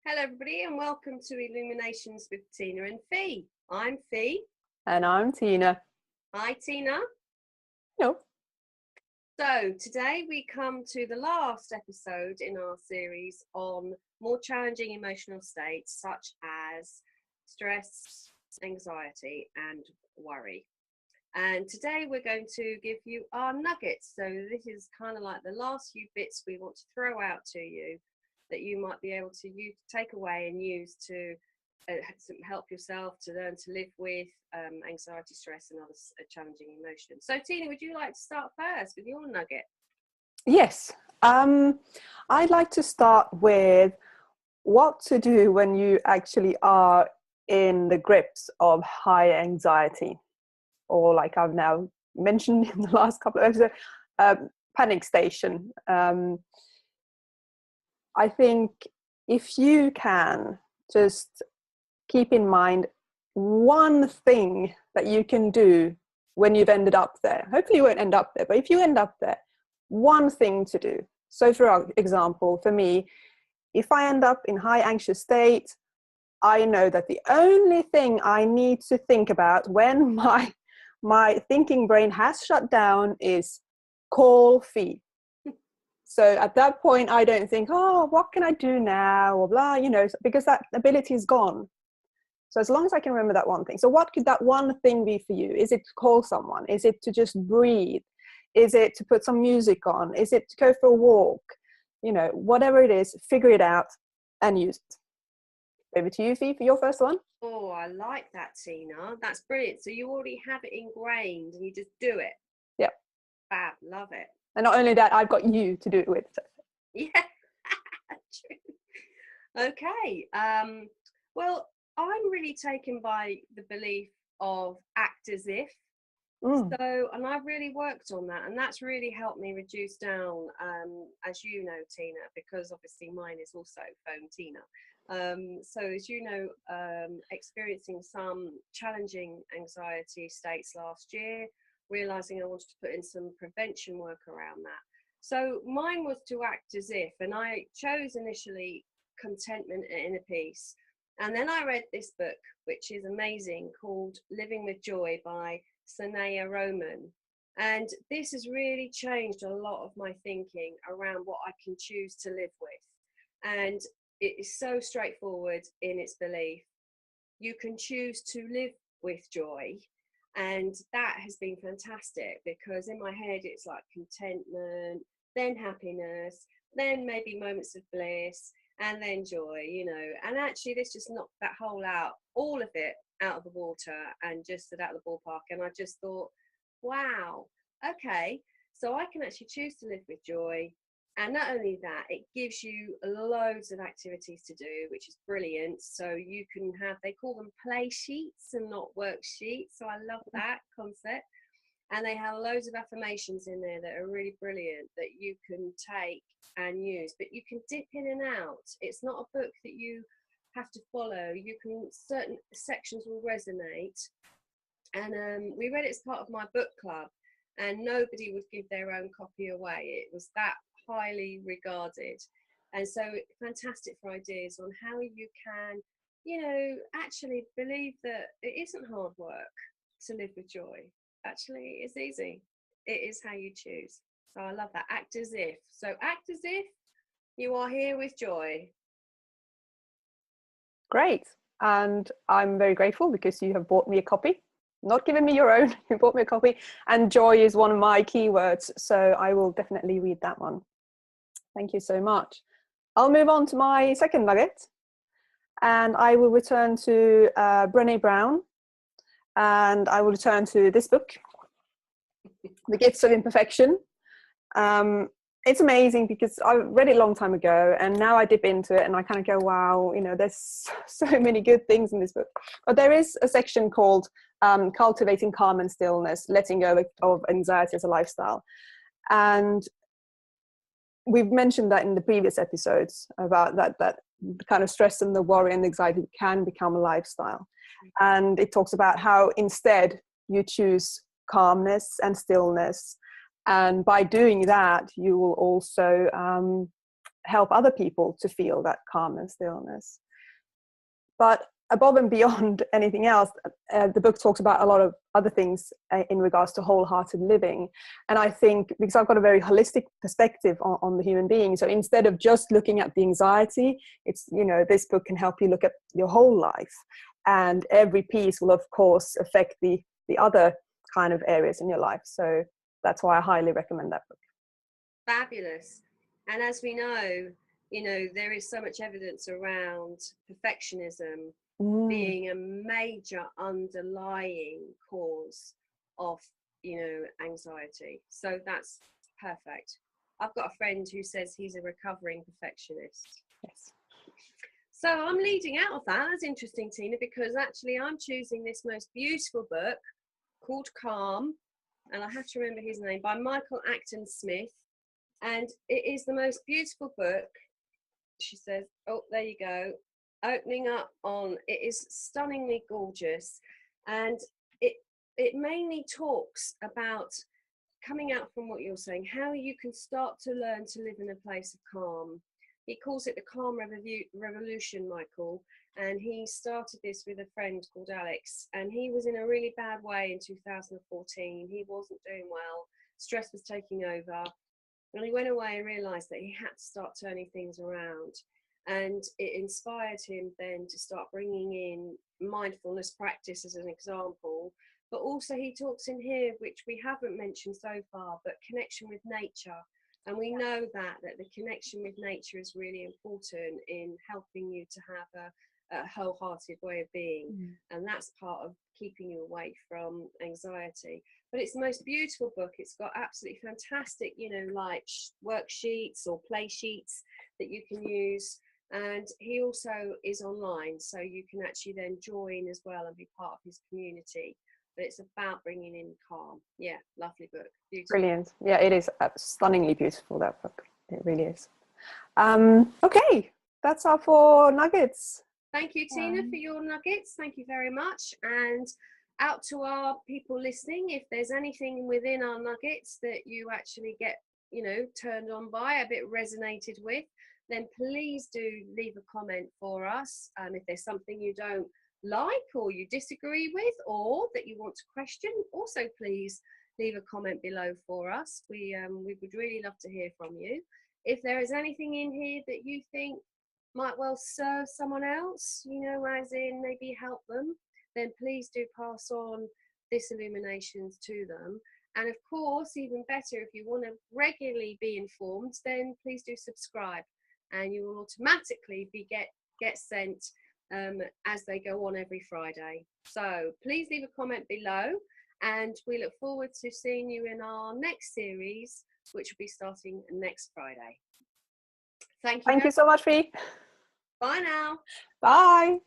Hello, everybody, and welcome to Illuminations with Tiina and Fee. I'm Fee. And I'm Tiina. Hi, Tiina. No. So, today we come to the last episode in our series on more challenging emotional states such as stress, anxiety, and worry. And today we're going to give you our nuggets. So, this is kind of like the last few bits we want to throw out to you that you might be able to take away and use to help yourself to learn to live with anxiety, stress, and other challenging emotions. So, Tiina, would you like to start first with your nugget? Yes. I'd like to start with what to do when you actually are in the grips of high anxiety, or like I've now mentioned in the last couple of episodes, panic station. I think if you can just keep in mind one thing that you can do when you've ended up there. Hopefully you won't end up there, but if you end up there, one thing to do. So for example, for me, if I end up in high anxious state, I know that the only thing I need to think about when my thinking brain has shut down is call Fee. So at that point, I don't think, oh, what can I do now? Or blah, because that ability is gone. So as long as I can remember that one thing. So what could that one thing be for you? Is it to call someone? Is it to just breathe? Is it to put some music on? Is it to go for a walk? Whatever it is, figure it out and use it. Over to you, Fee, for your first one. Oh, I like that, Tiina. That's brilliant. So you already have it ingrained and you just do it. Yeah. Fab. Love it. And not only that, I've got you to do it with. So. Yeah. True. Okay. Well, I'm really taken by the belief of act as if. So, and I've really worked on that, and that's really helped me reduce down, as you know, Tiina, because obviously mine is also phone Tiina. So as you know, experiencing some challenging anxiety states last year, realizing I wanted to put in some prevention work around that. So mine was to act as if, and I chose initially contentment and inner peace. And then I read this book, which is amazing, called Living with Joy by Sanaya Roman. And this has really changed a lot of my thinking around what I can choose to live with. And it is so straightforward in its belief. You can choose to live with joy. And that has been fantastic because in my head, it's like contentment, then happiness, then maybe moments of bliss, and then joy, and actually this just knocked that whole out, all of it out of the water and just stood out of the ballpark. And I just thought, wow, okay, so I can actually choose to live with joy. And not only that, it gives you loads of activities to do, which is brilliant. So you can have, they call them play sheets and not worksheets. So I love that concept. And they have loads of affirmations in there that are really brilliant that you can take and use, but you can dip in and out. It's not a book that you have to follow. You can, certain sections will resonate. And we read it as part of my book club, and nobody would give their own copy away. It was that highly regarded. And so fantastic for ideas on how you can, actually believe that it isn't hard work to live with joy. Actually, it's easy. It is how you choose. So I love that. Act as if. So act as if you are here with joy. Great. And I'm very grateful because you have bought me a copy. Not given me your own, you bought me a copy. And joy is one of my keywords. So I will definitely read that one. Thank you so much. I'll move on to my second nugget. And I will return to Brené Brown. And I will return to this book, The Gifts of Imperfection. It's amazing because I read it a long time ago and now I dip into it and I kind of go, wow, there's so many good things in this book. But there is a section called Cultivating Calm and Stillness, Letting Go of Anxiety as a Lifestyle. And we've mentioned that in the previous episodes about that kind of stress and the worry and anxiety can become a lifestyle. And it talks about how instead you choose calmness and stillness. And by doing that, you will also help other people to feel that calm and stillness. But above and beyond anything else, the book talks about a lot of other things in regards to wholehearted living. And I think because I've got a very holistic perspective on the human being, so instead of just looking at the anxiety, it's, you know, this book can help you look at your whole life, and every piece will of course affect the other kind of areas in your life. So that's why I highly recommend that book. Fabulous. And as we know, you know, there is so much evidence around perfectionism being a major underlying cause of, you know, anxiety. So that's perfect. I've got a friend who says he's a recovering perfectionist. Yes. So I'm leading out of that. That's interesting, Tiina, because actually I'm choosing this most beautiful book called Calm, and I have to remember his name, by Michael Acton Smith. And it is the most beautiful book. She says, oh, there you go. Opening up on, it is stunningly gorgeous. And it mainly talks about, coming out from what you're saying, how you can start to learn to live in a place of calm. He calls it the Calm Revolution, Michael. And he started this with a friend called Alex. And he was in a really bad way in 2014. He wasn't doing well. Stress was taking over. And he went away and realised that he had to start turning things around. And it inspired him then to start bringing in mindfulness practice as an example. But also he talks in here, which we haven't mentioned so far, but connection with nature. And we know that the connection with nature is really important in helping you to have a wholehearted way of being. And that's part of keeping you away from anxiety. But it's the most beautiful book. It's got absolutely fantastic, you know, like worksheets or play sheets that you can use. And he also is online, so you can actually then join as well and be part of his community. But it's about bringing in calm. Yeah, lovely book. Beautiful. Brilliant. Yeah, it is stunningly beautiful, that book. It really is. Okay, that's our 4 nuggets. Thank you, Tiina, for your nuggets. Thank you very much. And out to our people listening, if there's anything within our nuggets that you actually get, you know, turned on by, a bit resonated with, then please do leave a comment for us. If there's something you don't like or you disagree with or that you want to question, also please leave a comment below for us. We would really love to hear from you. If there is anything in here that you think might well serve someone else, you know, as in maybe help them, then please do pass on this illuminations to them. And of course, even better, if you want to regularly be informed, then please do subscribe, and you will automatically get sent as they go on every Friday. So please leave a comment below, and we look forward to seeing you in our next series, which will be starting next Friday. Thank you. Thank you so much, Fee. Bye now. Bye.